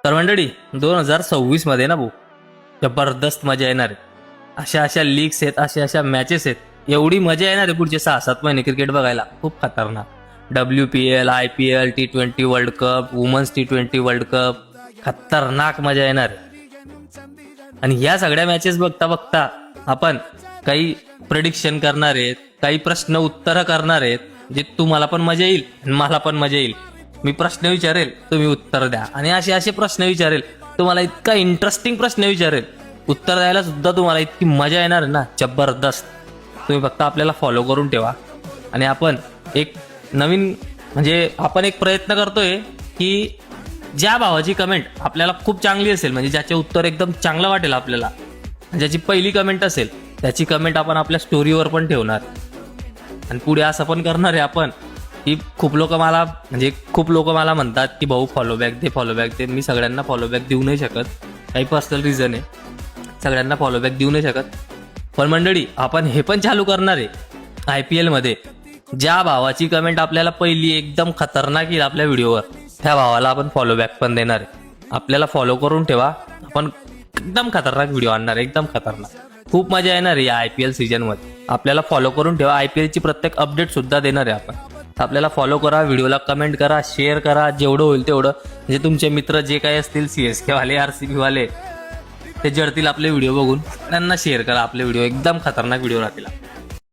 तर मंडळी 2026 मध्ये ना भाऊ जबरदस्त मजा येणार आहे. अशा लीग्स आहेत, अशा मॅचेस आहेत, एवढी मजा येणार आहे पुढचे 6-7 महिने क्रिकेट बघायला. खूप खतरनाक. WPL, IPL, T20 world cup, women's T20 world cup, खतरनाक मजा येणार आहे. आणि ह्या सगळ्या मॅचेस बघता बघता आपण काही प्रेडिक्शन करणार आहेत, काही प्रश्न उत्तर करणार आहेत, जे तुम्हाला पण मजा येईल आणि मला पण मजा येईल. मी प्रश्न विचारेल, तुम्ही उत्तर द्या. आणि असे प्रश्न विचारेल, तुम्हाला इतका इंटरेस्टिंग प्रश्न विचारेल, उत्तर द्यायला सुद्धा तुम्हाला इतकी मजा येणार आहे ना, जबरदस्त. तुम्ही फक्त आपल्याला फॉलो करून ठेवा. आणि आपण एक नवीन आपण एक प्रयत्न करतोय की ज्या भावाची कमेंट आपल्याला खूप चांगली असेल, म्हणजे ज्याचे उत्तर एकदम चांगलं वाटेल आपल्याला, ज्याची पहिली कमेंट असेल त्याची कमेंट आपण आपल्या स्टोरीवर पण ठेवणार. आणि पुढे असं पण करणार आहे आपण की खूप लोक मला म्हणतात की भाऊ फॉलोबॅक दे. मी सगळ्यांना फॉलोबॅक देऊ नाही शकत, काही पर्सनल रिझन आहे, सगळ्यांना फॉलोबॅक देऊ नाही शकत. पण मंडळी आपण हे पण चालू करणार आहे IPL मध्ये. ज्या भावाची कमेंट आपल्याला पहिली एकदम खतरनाक येईल आपल्या व्हिडिओवर, त्या भावाला आपण फॉलोबॅक पण देणार आहे. आपल्याला फॉलो करून ठेवा, आपण एकदम खतरनाक व्हिडिओ आणणार आहे, एकदम खतरनाक. खूप मजा येणार आहे या IPL सीझन मध्ये. आपल्याला फॉलो करून ठेवा. IPL ची प्रत्येक अपडेट सुद्धा देणार आहे आपण. आपल्याला फॉलो करा, व्हिडिओला कमेंट करा, शेअर करा, जेवढं होईल तेवढं. म्हणजे तुमचे मित्र जे काही असतील CSK वाले, RCB वाले, ते जडतील आपले व्हिडिओ बघून, त्यांना शेअर करा आपले व्हिडिओ. एकदम खतरनाक व्हिडिओ राहतील.